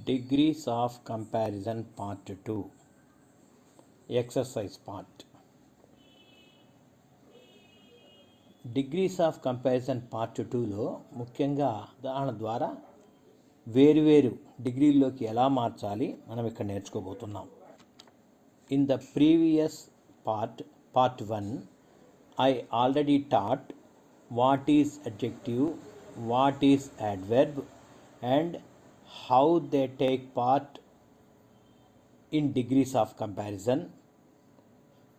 Degrees of comparison part 2 exercise part. Degrees of comparison part 2లో ముఖ్యంగా ఉదాహరణ ద్వారా వేరువేరు డిగ్రీల్లోకి ఎలా మార్చాలి మనం ఇక్కడ నేర్చుకోబోతున్నాం. In the previous part 1 I already taught what is adjective, what is adverb and how they take part in degrees of comparison.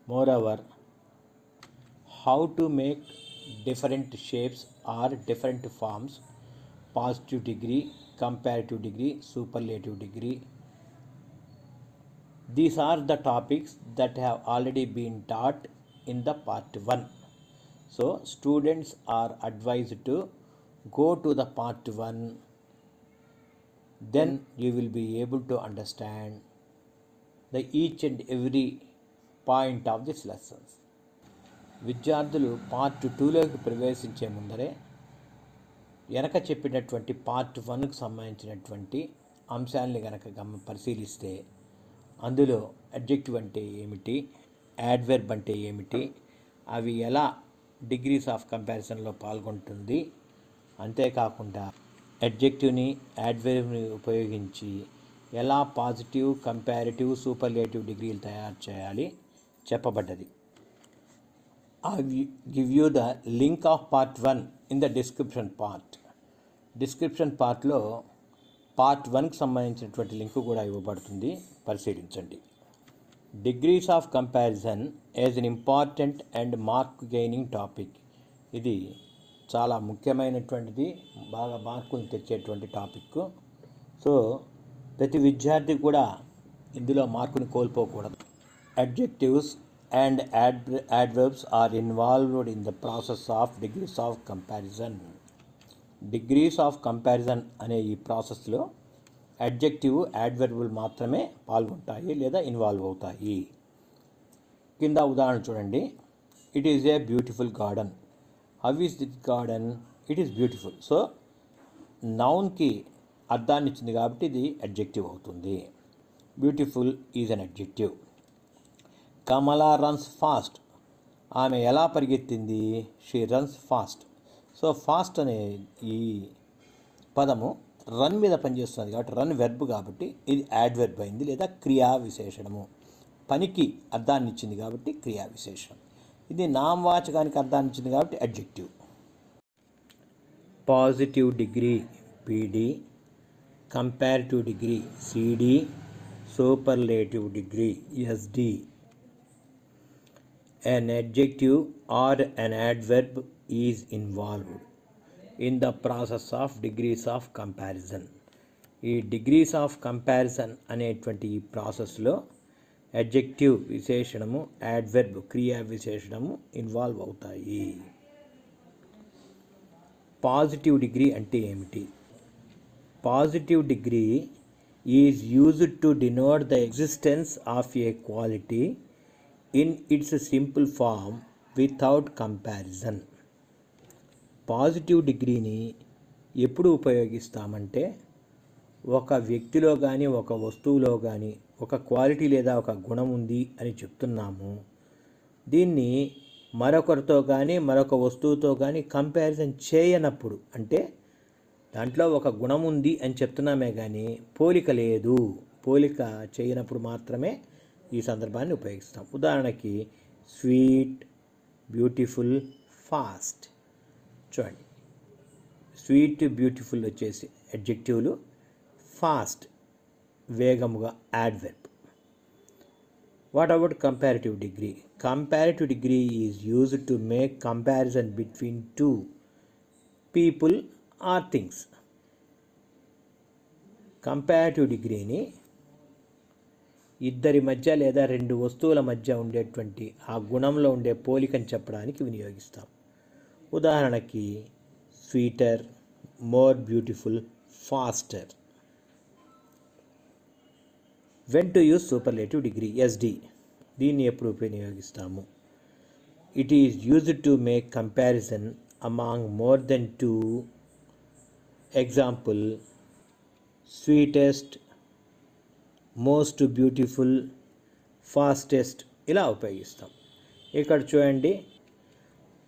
Moreover, how to make different shapes or different forms: positive degree, comparative degree, superlative degree. These are the topics that have already been taught in the part 1. So students are advised to go to the part 1. Then you will be able to understand the each and every point of this lessons. విద్యార్థులు part 2లోకి ప్రవేశించే ముందరే వెనక చెప్పినటువంటి part 1కు సంబంధించినటువంటి అంశాలని కనుక పరిశీలిస్తే అందులో అడ్జెక్టివ్ అంటే ఏమిటి, యాడ్వర్బ్ అంటే ఏమిటి, అవి ఎలా డిగ్రీస్ ఆఫ్ కంపారిజన్లో పాల్గొంటుంది, అంతేకాకుండా అడ్జెక్టివ్ని యాడ్వర్బ్ని ఉపయోగించి ఎలా పాజిటివ్, కంపారిటివ్, సూపర్లేటివ్ డిగ్రీలు తయారు చేయాలి చెప్పబడ్డది. I will give you the link of part 1 in the description part. Description పార్ట్లో పార్ట్ 1కి సంబంధించినటువంటి లింక్ కూడా ఇవ్వబడుతుంది, పరిశీలించండి. Degrees of comparison as an important and mark gaining topic. ఇది చాలా ముఖ్యమైనటువంటిది, బాగా మార్కులు తెచ్చేటువంటి టాపిక్. సో ప్రతి విద్యార్థి కూడా ఇందులో మార్కుని కోల్పోకూడదు. Adjectives and adverbs are involved in the process of degrees of comparison. Degrees of comparison అనే ఈ ప్రాసెస్లో అడ్జెక్టివ్, యాడ్వర్బులు మాత్రమే పాల్గొంటాయి లేదా ఇన్వాల్వ్ అవుతాయి. కింద ఉదాహరణ చూడండి. It is a beautiful garden. How is this garden? It is beautiful. So నౌన్కి అర్థాన్ని ఇచ్చింది కాబట్టి ఇది అడ్జెక్టివ్ అవుతుంది. Beautiful is an adjective. Kamala runs fast. ఆమె ఎలా పరిగెత్తింది? She runs fast. So fast అనే ఈ పదము రన్ మీద పనిచేస్తున్నది కాబట్టి రన్ వెర్బ్ కాబట్టి ఇది యాడ్వర్బ్ అయింది లేదా క్రియా విశేషణము. పనికి అర్థాన్ని ఇచ్చింది కాబట్టి క్రియా విశేషణం. ఇది నామవాచకానికి అర్థాన్ని ఇచ్చింది కాబట్టి adjective. Positive degree PD, comparative degree CD, superlative degree SD. An adjective or an adverb is involved in the process of degrees of comparison. ఈ డిగ్రీస్ ఆఫ్ కంపారిజన్ అనేటువంటి ఈ ప్రాసెస్లో అడ్జెక్టివ్ విశేషణము, యాడ్వర్బ్ క్రియా విశేషణము ఇన్వాల్వ్ అవుతాయి. పాజిటివ్ డిగ్రీ అంటే ఏమిటి? Positive degree is used to denote the existence of A quality in its simple form without comparison. Positive డిగ్రీని ఎప్పుడు ఉపయోగిస్తామంటే ఒక వ్యక్తిలో కానీ ఒక వస్తువులో కానీ ఒక క్వాలిటీ లేదా ఒక గుణం ఉంది అని చెప్తున్నాము. దీన్ని మరొకరితో కానీ మరొక వస్తువుతో కానీ కంపారిజన్ చేయనప్పుడు, అంటే దాంట్లో ఒక గుణం ఉంది అని చెప్తున్నామే కానీ పోలిక లేదు, పోలిక చేయనప్పుడు మాత్రమే ఈ సందర్భాన్ని ఉపయోగిస్తాం. ఉదాహరణకి స్వీట్, బ్యూటిఫుల్, ఫాస్ట్. చూడండి, స్వీట్, బ్యూటిఫుల్ వచ్చేసి అడ్జెక్టివ్లు, ఫాస్ట్ వేగముగా adverb. What about comparative degree? Comparative degree is used to make comparison between two people or things. Comparative డిగ్రీని ఇద్దరి మధ్య లేదా రెండు వస్తువుల మధ్య ఉండేటువంటి ఆ గుణంలో ఉండే పోలికని చెప్పడానికి వినియోగిస్తాం. ఉదాహరణకి sweeter, more beautiful, faster. When to use superlative degree ఎస్డి. దీన్ని ఎప్పుడు వినియోగిస్తాము? It is used to make comparison among more than two. Example, sweetest, most beautiful, fastest ఇలా ఉపయోగిస్తాం. ఇక్కడ చూడండి,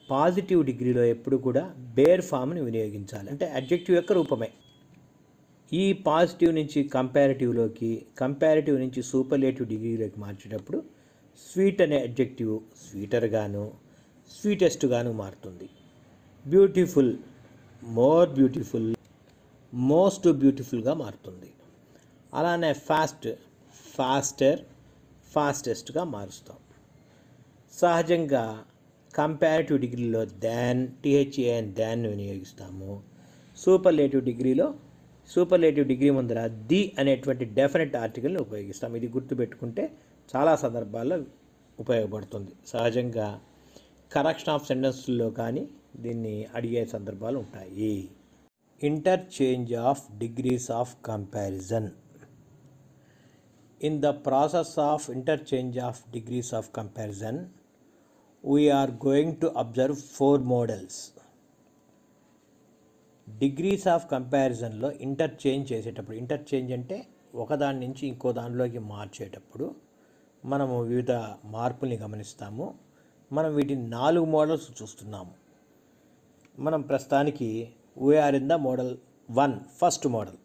పాజిటివ్ డిగ్రీలో ఎప్పుడు కూడా బేర్ ఫామ్ని వినియోగించాలి, అంటే అడ్జెక్టివ్ యొక్క రూపమే. ఈ పాజిటివ్ నుంచి కంపారిటివ్లోకి, కంపారిటివ్ నుంచి సూపర్లేటివ్ డిగ్రీలోకి మార్చేటప్పుడు స్వీట్ అనే అడ్జెక్టివ్ స్వీటర్గాను, స్వీటెస్ట్గాను మారుతుంది. బ్యూటిఫుల్ మోర్ బ్యూటిఫుల్, మోస్ట్ బ్యూటిఫుల్గా మారుతుంది. అలానే ఫాస్ట్ ఫాస్టర్, ఫాస్టెస్ట్గా మారుస్తాం. సహజంగా కంపారిటివ్ డిగ్రీలో దాన్, THAN దాన్ వినియోగిస్తాము. సూపర్లేటివ్ డిగ్రీలో సూపర్లేటివ్ డిగ్రీ ముందర ది అనేటువంటి డెఫినెట్ ఆర్టికల్ని ఉపయోగిస్తాం. ఇది గుర్తుపెట్టుకుంటే చాలా సందర్భాల్లో ఉపయోగపడుతుంది. సహజంగా కరెక్షన్ ఆఫ్ సెంటెన్స్లో కానీ దీన్ని అడిగే సందర్భాలు ఉంటాయి. Interchange of degrees of comparison. In the process of interchange of degrees of comparison we are going to observe 4 models. Degrees of కంపారిజన్లో ఇంటర్చేంజ్ చేసేటప్పుడు, ఇంటర్చేంజ్ అంటే ఒకదాని నుంచి ఇంకో దానిలోకి మార్చేటప్పుడు మనము వివిధ మార్పుల్ని గమనిస్తాము. మనం వీటిని 4 మోడల్స్ చూస్తున్నాము. మనం ప్రస్తుతానికి we are in the model 1, first model.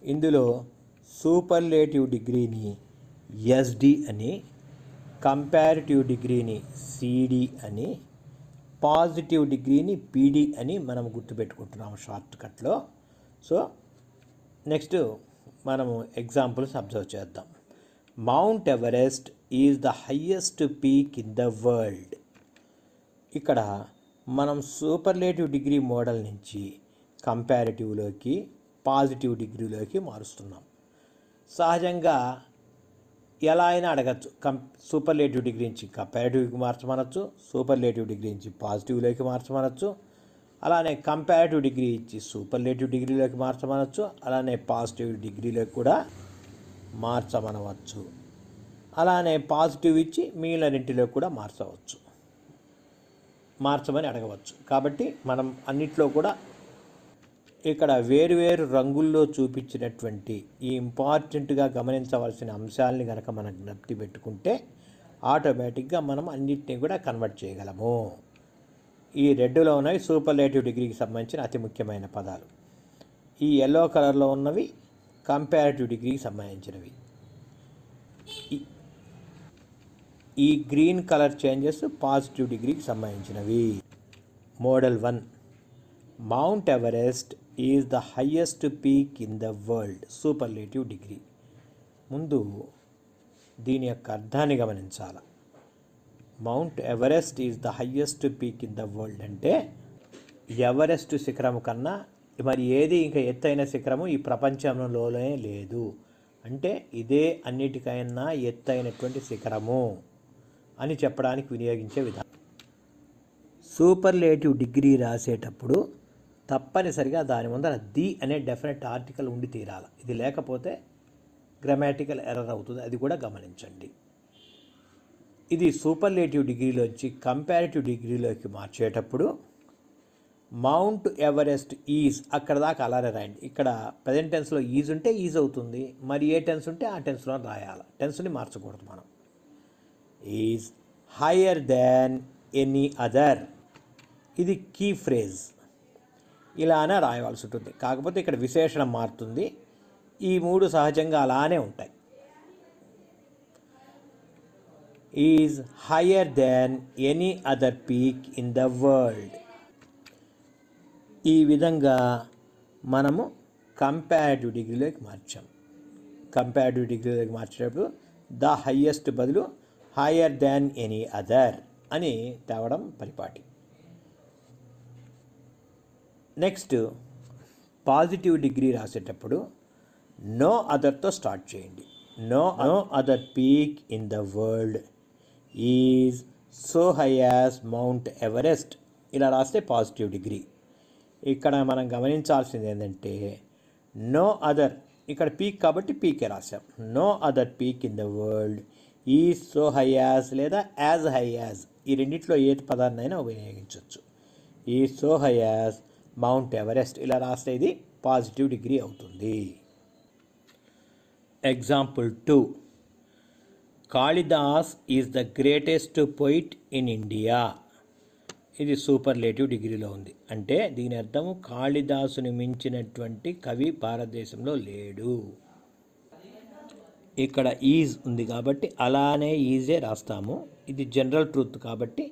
ఇందులో సూపర్లేటివ్ డిగ్రీని SD అని, కంపారిటివ్ డిగ్రీని CD అని, పాజిటివ్ డిగ్రీని PD అని మనం గుర్తుపెట్టుకుంటున్నాము షార్ట్కట్లో. సో నెక్స్ట్ మనము ఎగ్జాంపుల్స్ అబ్జర్వ్ చేద్దాం. Mount Everest is the highest peak in the world. ఇక్కడ మనం సూపర్లేటివ్ డిగ్రీ మోడల్ నుంచి కంపారిటివ్లోకి, పాజిటివ్ డిగ్రీలోకి మారుస్తున్నాం. సహజంగా ఎలా అయినా అడగచ్చు. సూపర్లేటివ్ డిగ్రీ నుంచి కంపారిటివ్కి మార్చమనొచ్చు, సూపర్లేటివ్ డిగ్రీ నుంచి పాజిటివ్లోకి మార్చమనొచ్చు, అలానే కంపారిటివ్ డిగ్రీ ఇచ్చి సూపర్లేటివ్ డిగ్రీలోకి మార్చమనొచ్చు, అలానే పాజిటివ్ డిగ్రీలోకి కూడా మార్చమనవచ్చు, అలానే పాజిటివ్ ఇచ్చి మిగిలిన రెంటిలో కూడా మార్చమని అడగవచ్చు. కాబట్టి మనం అన్నిట్లో కూడా ఇక్కడ వేరువేరు రంగుల్లో చూపించినటువంటి ఈ ఇంపార్టెంట్గా గమనించవలసిన అంశాలని కనుక మనం జ్ఞప్తి పెట్టుకుంటే ఆటోమేటిక్గా మనం అన్నిటినీ కూడా కన్వర్ట్ చేయగలము. ఈ రెడ్లో ఉన్నవి సూపర్లేటివ్ డిగ్రీకి సంబంధించిన అతి ముఖ్యమైన పదాలు. ఈ ఎల్లో కలర్లో ఉన్నవి కంపారిటివ్ డిగ్రీకి సంబంధించినవి. ఈ గ్రీన్ కలర్ చేంజెస్ పాజిటివ్ డిగ్రీకి సంబంధించినవి. Model 1, mount Everest is the highest peak in the world, superlative degree. ముందు దీని యొక్క అర్థాన్ని గమనించాలి. Mount Everest is the highest peak in the world అంటే ఎవరెస్ట్ శిఖరము కన్నా మరి ఏది ఇంకా ఎత్తైన శిఖరము ఈ ప్రపంచంలోనే లేదు, అంటే ఇదే అన్నిటికైనా ఎత్తైనటువంటి శిఖరము అని చెప్పడానికి వినియోగించే విధానం. సూపర్లేటివ్ డిగ్రీ రాసేటప్పుడు తప్పనిసరిగా దాని ముందర ది అనే డెఫినెట్ ఆర్టికల్ ఉండి తీరాలి. ఇది లేకపోతే గ్రామాటికల్ ఎర్రర్ అవుతుంది, అది కూడా గమనించండి. ఇది సూపర్లేటివ్ డిగ్రీలోంచి కంపారిటివ్ డిగ్రీలోకి మార్చేటప్పుడు మౌంట్ ఎవరెస్ట్ ఈజ్, అక్కడ దాకా అలానే రాయండి. ఇక్కడ ప్రజెంట్ టెన్స్లో ఈజ్ ఉంటే ఈజ్ అవుతుంది, మరి ఏ టెన్స్ ఉంటే ఆ టెన్స్లో రాయాలి, టెన్స్ని మార్చకూడదు మనం. Is higher than any other, ఇది కీ ఫ్రేజ్, ఇలానే రాయవలసి ఉంటుంది. కాకపోతే ఇక్కడ విశేషణం మారుతుంది. ఈ 3 సహజంగా అలానే ఉంటాయి. Is higher than any other peak in the world. ఈ విధంగా మనము కంపారిటివ్ డిగ్రీలోకి మార్చాం. కంపారిటివ్ డిగ్రీలోకి మార్చేటప్పుడు ద హయ్యెస్ట్ బదులు హయ్యర్ దాన్ ఎనీ అదర్ అని తేవడం పరిపాటి. నెక్స్ట్ పాజిటివ్ డిగ్రీ రాసేటప్పుడు నో అదర్తో స్టార్ట్ చేయండి. No other peak in the world is so high as Mount Everest, ఇలా రాస్తే పాజిటివ్ డిగ్రీ. ఇక్కడ మనం గమనించాల్సింది ఏంటంటే నో అదర్, ఇక్కడ పీక్ కాబట్టి పీకే రాసాం. No other peak in the world is so high as లేదా యాజ్ హై యాజ్, ఈ రెండిట్లో ఏ పదాన్నైనా ఉపయోగించవచ్చు. Is so high as Mount Everest, ఇలా రాస్తే ఇది పాజిటివ్ డిగ్రీ అవుతుంది. Example 2. Kalidas is the greatest poet in India. ఇది సూపర్లేటివ్ డిగ్రీలో ఉంది. అంటే దీని అర్థము కాళిదాసుని మించినటువంటి కవి భారతదేశంలో లేడు. ఇక్కడ ఈజ్ ఉంది కాబట్టి అలానే ఈజే రాస్తాము. ఇది జనరల్ ట్రూత్ కాబట్టి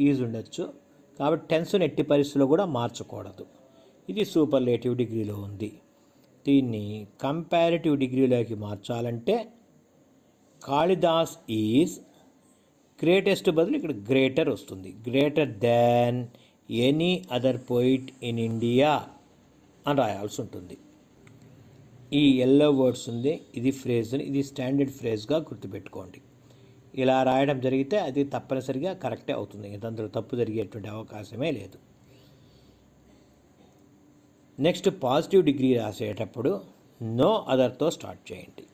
ఈజ్ ఉండొచ్చు. కాబట్టి టెన్స్ని ఎట్టి పరిస్థితుల్లో కూడా మార్చకూడదు. ఇది సూపర్లేటివ్ డిగ్రీలో ఉంది. దీన్ని కంపారిటివ్ డిగ్రీలోకి మార్చాలంటే కాళిదాస్ ఈజ్ గ్రేటెస్ట్ బదులు ఇక్కడ గ్రేటర్ వస్తుంది. Greater than any other poet in India అని రాయాల్సి ఉంటుంది. ఈ ఎల్లో వర్డ్స్ ఉంది, ఇది ఫ్రేజ్ని, ఇది స్టాండర్డ్ ఫ్రేజ్గా గుర్తుపెట్టుకోండి. ఇలా రాయడం జరిగితే అది తప్పనిసరిగా కరెక్టే అవుతుంది. అందులో తప్పు జరిగేటువంటి అవకాశమే లేదు. నెక్స్ట్ పాజిటివ్ డిగ్రీ రాసేటప్పుడు నో అదర్తో స్టార్ట్ చేయండి.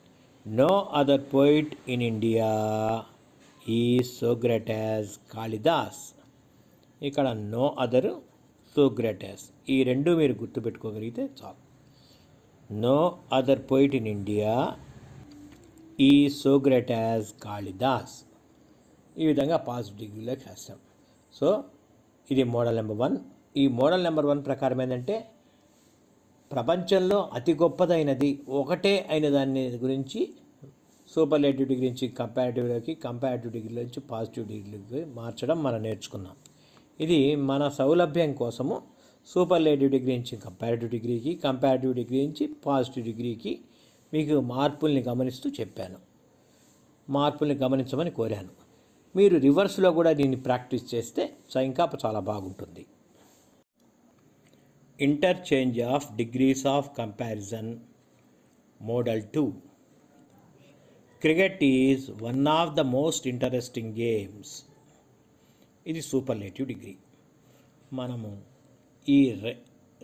No other poet in India is so great as Kalidas. ఇక్కడ నో అదర్ సోక్రటీస్, ఈ రెండు మీరు గుర్తుపెట్టుకోగలిగితే చాలు. No other poet in India is so great as Kalidas. ఈ విధంగా పాజిటివ్ డిగ్రీలోకి వేస్తాం. సో ఇది మోడల్ నెంబర్ 1. ఈ మోడల్ నెంబర్ 1 ప్రకారం ఏంటంటే ప్రపంచంలో అతి గొప్పదైనది ఒకటే అయిన దాని గురించి సూపర్లేటివ్ డిగ్రీ నుంచి కంపారిటివ్లోకి, కంపారిటివ్ డిగ్రీ నుంచి పాజిటివ్ డిగ్రీలోకి మార్చడం మనం నేర్చుకున్నాం. ఇది మన సౌలభ్యం కోసము సూపర్లేటివ్ డిగ్రీ నుంచి కంపారిటివ్ డిగ్రీకి, కంపారిటివ్ డిగ్రీ నుంచి పాజిటివ్ డిగ్రీకి మీకు మార్పుల్ని గమనిస్తూ చెప్పాను. మార్పుల్ని గమనించమని కోరాను. మీరు రివర్స్లో కూడా దీన్ని ప్రాక్టీస్ చేస్తే ఇంకా చాలా బాగుంటుంది. Interchange of degrees of comparison model 2. Cricket is one of the most interesting games. ఇది సూపర్లేటివ్ డిగ్రీ. మనము ఈ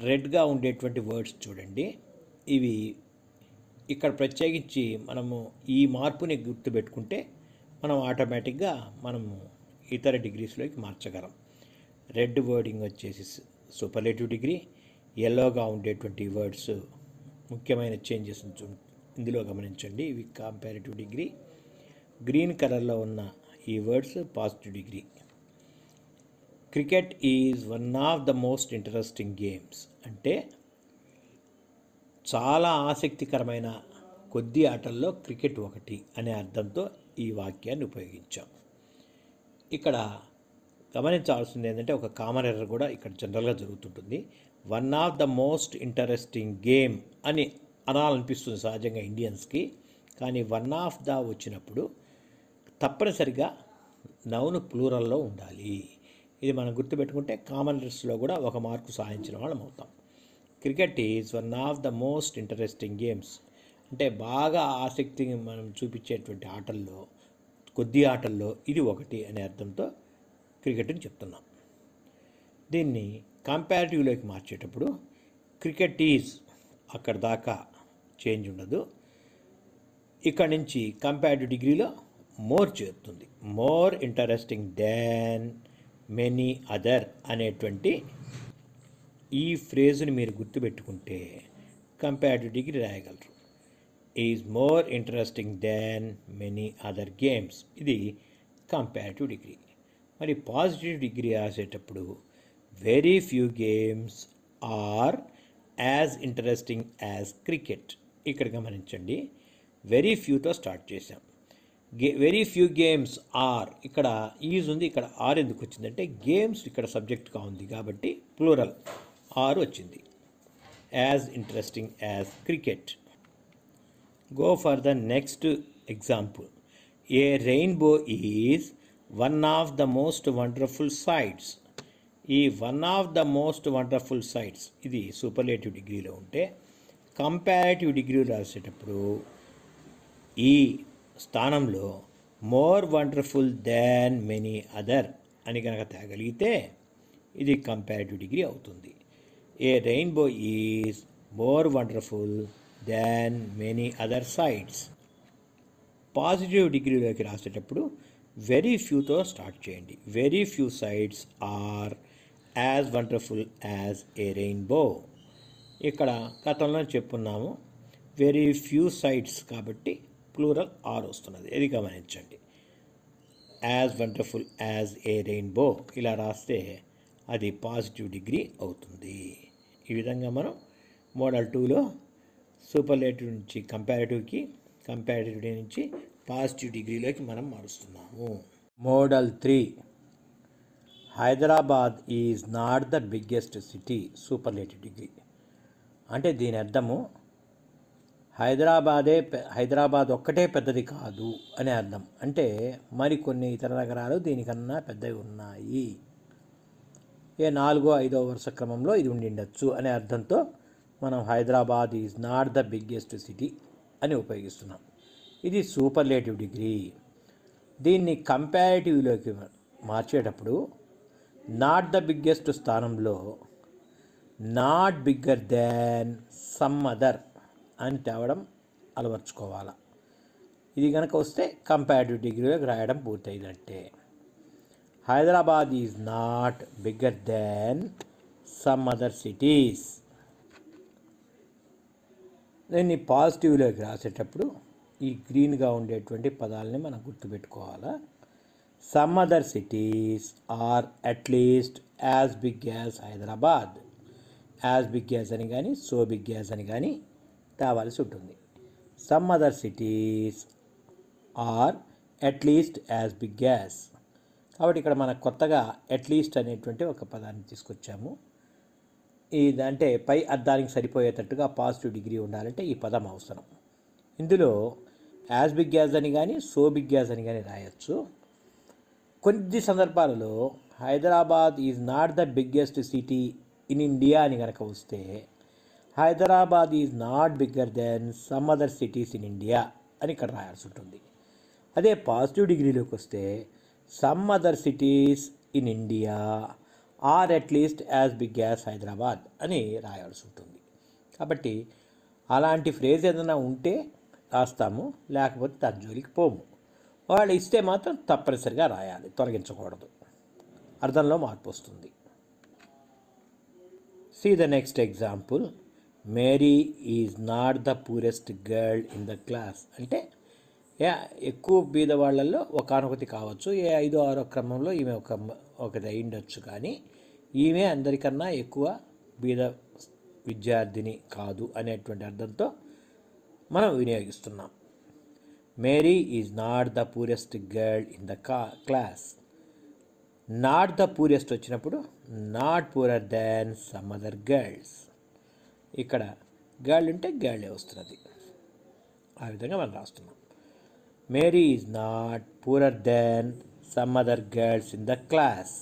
రెడ్గా ఉండేటువంటి వర్డ్స్ చూడండి. ఇవి ఇక్కడ ప్రత్యేకించి మనము ఈ మార్పుని గుర్తుపెట్టుకుంటే మనం ఆటోమేటిక్గా మనము ఇతర డిగ్రీస్లోకి మార్చగలం. రెడ్ వర్డింగ్ వచ్చేసి సూపర్లేటివ్ డిగ్రీ, ఎల్లోగా ఉండేటువంటి వర్డ్స్ ముఖ్యమైన చేంజెస్ ఇందులో గమనించండి. ఇవి కంపారిటివ్ డిగ్రీ. గ్రీన్ కలర్లో ఉన్న ఈ words positive degree. Cricket is one of the most interesting games అంటే చాలా ఆసక్తికరమైన కొద్ది ఆటల్లో క్రికెట్ ఒకటి అనే అర్థంతో ఈ వాక్యాన్ని ఉపయోగించాం. ఇక్కడ గమనించాల్సింది ఏంటంటే ఒక కామన్ ఎర్రర్ కూడా ఇక్కడ జనరల్గా జరుగుతుంటుంది. One of the most interesting game అని అనాలనిపిస్తుంది సహజంగా ఇండియన్స్కి. కానీ వన్ ఆఫ్ ద వచ్చినప్పుడు తప్పనిసరిగా నౌన్ ప్లూరల్లో ఉండాలి. ఇది మనం గుర్తుపెట్టుకుంటే కామన్ ఎర్రర్స్లో కూడా ఒక మార్కు సాధించిన వాళ్ళం అవుతాం. Cricket is one of the most interesting games అంటే బాగా ఆసక్తిని మనం చూపించేటువంటి ఆటల్లో, కొద్ది ఆటల్లో ఇది ఒకటి అనే అర్థంతో క్రికెట్ని చెప్తున్నాం. దీన్ని కంపారిటివ్లోకి మార్చేటప్పుడు క్రికెట్ ఈజ్ అక్కడ దాకా చేంజ్ ఉండదు. ఇక్కడ నుంచి కంపారిటివ్ డిగ్రీలో మోర్ చేరుతుంది. More interesting than many other అనేటువంటి ఈ ఫ్రేజ్ని మీరు గుర్తుపెట్టుకుంటే కంపారిటివ్ డిగ్రీ రాయగలరు. Is more interesting than many other games. ఇది కంపారిటివ్ డిగ్రీ. మరి పాజిటివ్ డిగ్రీ రాసేటప్పుడు very few games are as interesting as cricket. ఇక్కడ గమనించండి, వెరీ ఫ్యూతో స్టార్ట్ చేసాం. వెరీ ఫ్యూ గేమ్స్ ఆర్, ఇక్కడ ఈజ్ ఉంది, ఇక్కడ ఆర్ ఎందుకు వచ్చిందంటే గేమ్స్ ఇక్కడ సబ్జెక్ట్గా ఉంది కాబట్టి ప్లూరల్ ఆర్ వచ్చింది. As interesting as cricket. Go for the next example. A rainbow is one of the most wonderful sights. ఈ one of the most wonderful sights ఇది సూపర్లేటివ్ డిగ్రీలో ఉంటే కంపారిటివ్ డిగ్రీ రాసేటప్పుడు ఈ స్థానంలో more wonderful than many other అని కనుక తేగలిగితే ఇది కంపారిటివ్ డిగ్రీ అవుతుంది. A rainbow is more wonderful than many other sights. Positive డిగ్రీలోకి రాసేటప్పుడు వెరీ ఫ్యూతో స్టార్ట్ చేయండి. Very few sights are as wonderful as a rainbow. ఇక్కడ గతంలో చెప్పున్నాము వెరీ ఫ్యూ సైట్స్ కాబట్టి ప్లూరల్ ఆర్ వస్తున్నది. ఇది గమనించండి. As wonderful as a rainbow ఇలా రాస్తే అది పాజిటివ్ డిగ్రీ అవుతుంది. ఈ విధంగా మనం మోడల్ 2లో సూపర్లేటివ్ నుంచి కంపారిటివ్ నుంచి పాజిటివ్ డిగ్రీలోకి మనం మారుస్తున్నాము. Model 3 Hyderabad is not the biggest city superlative degree. అంటే దీని అర్థము హైదరాబాద్ ఒక్కటే పెద్దది కాదు అనే అర్థం. అంటే మరికొన్ని ఇతర నగరాలు దీనికన్నా పెద్దవి ఉన్నాయి. 4వ 5వ వరుస క్రమంలో ఇది ఉండిండొచ్చు అనే అర్థంతో మనం Hyderabad is not the biggest city అని ఉపయోగిస్తున్నాం. ఇది సూపర్లేటివ్ డిగ్రీ. దీన్ని కంపారిటివ్లోకి మార్చేటప్పుడు నాట్ ద బిగ్గెస్ట్ స్థానంలో not bigger than some other అని తేవడం అలవర్చుకోవాలి. ఇది కనుక వస్తే కంపారిటివ్ డిగ్రీలోకి రాయడం పూర్తయినట్టే. Hyderabad is not bigger than some other cities. దీన్ని పాజిటివ్లోకి రాసేటప్పుడు ఈ గ్రీన్గా ఉండేటువంటి పదాలని మనం గుర్తుపెట్టుకోవాలా. Some other cities are at least as big as Hyderabad. As big as అని కానీ సో బిగ్ యాజ్ అని కానీ తేవాల్సి ఉంటుంది. Some other cities are at least as big as. కాబట్టి ఇక్కడ మనకు కొత్తగా అట్లీస్ట్ అనేటువంటి ఒక పదాన్ని తీసుకొచ్చాము. ఇదంటే పై అర్థానికి సరిపోయేటట్టుగా పాజిటివ్ డిగ్రీ ఉండాలంటే ఈ పదం అవసరం. ఇందులో యాజ్ బిగ్ యాజ్ అని కానీ సో బిగ్ యాజ్ అని కానీ రాయొచ్చు. కొన్ని సందర్భాలలో Hyderabad is not the biggest city in India అని కనుక వస్తే Hyderabad is not bigger than some other cities in India అని ఇక్కడ రాయాల్సి ఉంటుంది. అదే పాజిటివ్ డిగ్రీలోకి వస్తే some other cities in India are at least as big as Hyderabad అని రాయాల్సి ఉంటుంది. కాబట్టి అలాంటి ఫ్రేజ్ ఏదైనా ఉంటే రాస్తాము, లేకపోతే దాని జోలికి పోము. వాళ్ళు ఇస్తే మాత్రం తప్పనిసరిగా రాయాలి, తొలగించకూడదు. అర్థంలో మార్పు వస్తుంది. See the next example. Mary is not the poorest girl in the class. అంటే ఎక్కువ బీద వాళ్ళల్లో ఒకనొకటి కావచ్చు. 5వ 6వ క్రమంలో ఈమె ఒకటి అయిండొచ్చు, కానీ ఈమె అందరికన్నా ఎక్కువ బీద విద్యార్థిని కాదు అనేటువంటి అర్థంతో మనం వినియోగిస్తున్నాం. Mary is not the poorest girl in the class. Not the poorest వచ్చినప్పుడు not poorer than some other girls. ఇక్కడ గర్ల్ ఉంటే గర్లే వస్తున్నది. ఆ విధంగా మనం రాస్తున్నాం. Mary is not poorer than some other girls in the class.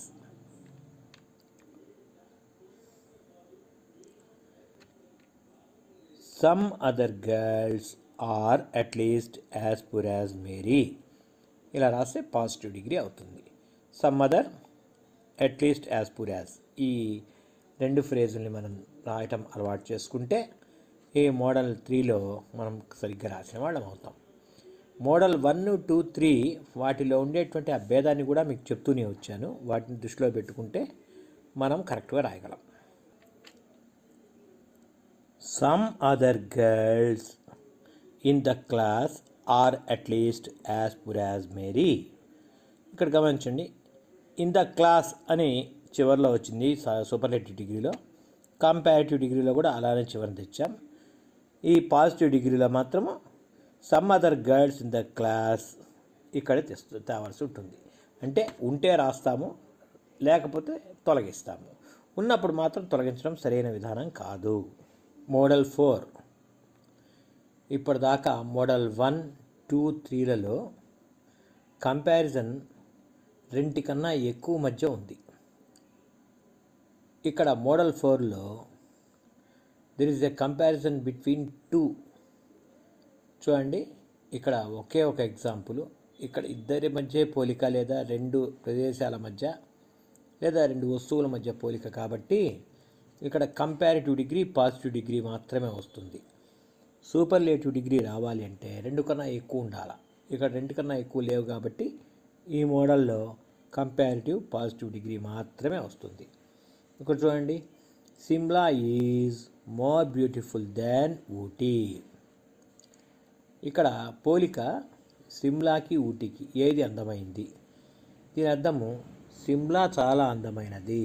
Some other girls are at least as poor as Mary. ఇలా రాస్తే పాజిటివ్ డిగ్రీ అవుతుంది. Some other at least as poor as. ఈ రెండు ఫ్రేజుల్ని మనం రాయటం అలవాటు చేసుకుంటే ఈ మోడల్ 3లో మనం సరిగ్గా రాసిన వాళ్ళం అవుతాం. మోడల్ 1, 2, 3 వాటిలో ఉండేటువంటి ఆ భేదాన్ని కూడా మీకు చెప్తూనే వచ్చాను. వాటిని దృష్టిలో పెట్టుకుంటే మనం కరెక్ట్గా రాయగలం. Some other girls in the class are at least as poor as Mary. ఇక్కడ గమనించండి, ఇన్ ద క్లాస్ అని చివరిలో వచ్చింది సూపర్లేటివ్ డిగ్రీలో. కంపారిటివ్ డిగ్రీలో కూడా అలానే చివరిని తెచ్చాం. ఈ పాజిటివ్ డిగ్రీలో మాత్రము some other girls in the class ఇక్కడే తేవాల్సి ఉంటుంది. అంటే ఉంటే రాస్తాము, లేకపోతే తొలగిస్తాము. ఉన్నప్పుడు మాత్రం తొలగించడం సరైన విధానం కాదు. మోడల్ 4. ఇప్పటిదాకా మోడల్ 1, 2, 3లలో కంపారిజన్ 2 కన్నా ఎక్కువ మధ్య ఉంది. ఇక్కడ మోడల్ 4లో there is a comparison between 2. చూడండి, ఇక్కడ ఒకే ఒక ఎగ్జాంపుల్. ఇక్కడ ఇద్దరి మధ్య పోలిక, లేదా 2 ప్రదేశాల మధ్య, లేదా 2 వస్తువుల మధ్య పోలిక. కాబట్టి ఇక్కడ కంపారిటివ్ డిగ్రీ, పాజిటివ్ డిగ్రీ మాత్రమే వస్తుంది. సూపర్లేటివ్ డిగ్రీ రావాలి అంటే 2 కన్నా ఎక్కువ ఉండాలి. ఇక్కడ 2 కన్నా ఎక్కువ లేవు కాబట్టి ఈ మోడల్లో కంపారిటివ్, పాజిటివ్ డిగ్రీ మాత్రమే వస్తుంది. ఇక్కడ చూడండి, Shimla is more beautiful than Ooty. ఇక్కడ పోలిక సిమ్లాకి ఊటీకి ఏది అందమైంది? దీని అర్థము సిమ్లా చాలా అందమైనది,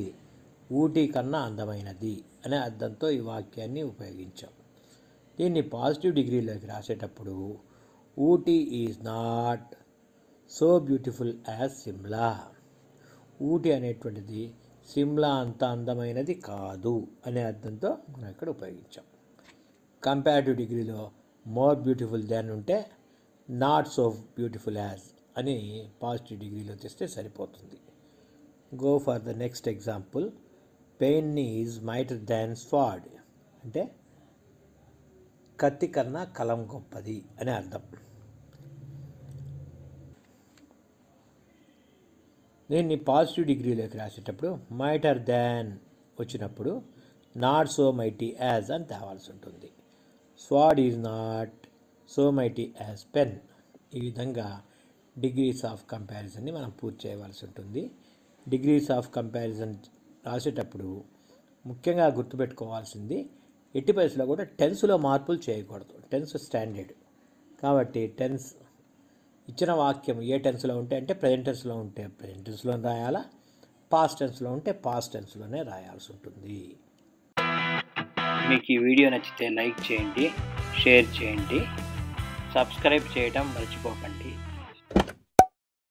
ఊటీ కన్నా అందమైనది అనే అర్థంతో ఈ వాక్యాన్ని ఉపయోగించాం. దీన్ని పాజిటివ్ డిగ్రీలోకి రాసేటప్పుడు Ooty is not so beautiful as Shimla. Ooty అనేటువంటిది సిమ్లా అంత అందమైనది కాదు అనే అర్థంతో మనం ఇక్కడ ఉపయోగించాం. కంపారిటివ్ డిగ్రీలో మోర్ బ్యూటిఫుల్ దెన్ ఉంటే నాట్ సో బ్యూటిఫుల్ యాజ్ అని పాజిటివ్ డిగ్రీలో తెస్తే సరిపోతుంది. Go for the next example. Pen is mightier than sword అంటే కత్తి కన్నా కలం గొప్పది అనే అర్థం. దీన్ని పాజిటివ్ డిగ్రీలోకి రాసేటప్పుడు మైటర్ దాన్ వచ్చినప్పుడు నాట్ సో మైటీ యాజ్ అని తేవాల్సి ఉంటుంది. Sword is not so mighty as pen. ఈ విధంగా డిగ్రీస్ ఆఫ్ కంపారిజన్ని మనం పూర్తి చేయవలసి ఉంటుంది. డిగ్రీస్ ఆఫ్ కంపారిజన్ రాసేటప్పుడు ముఖ్యంగా గుర్తుపెట్టుకోవాల్సింది ఎట్టి పరిస్థితుల్లో కూడా టెన్స్లో మార్పులు చేయకూడదు. టెన్స్ స్టాండర్డ్ కాబట్టి టెన్స్ ఇచ్చిన వాక్యం ఏ టెన్స్లో ఉంటే అంటే ప్రజెంట్ టెన్స్లో ఉంటే ప్రజెంట్ టెన్స్లో రాయాలా, పాస్ట్ టెన్స్లో ఉంటే పాస్ట్ టెన్స్లోనే రాయాల్సి ఉంటుంది. మీకు ఈ వీడియో నచ్చితే లైక్ చేయండి, షేర్ చేయండి, సబ్స్క్రైబ్ చేయడం మర్చిపోకండి.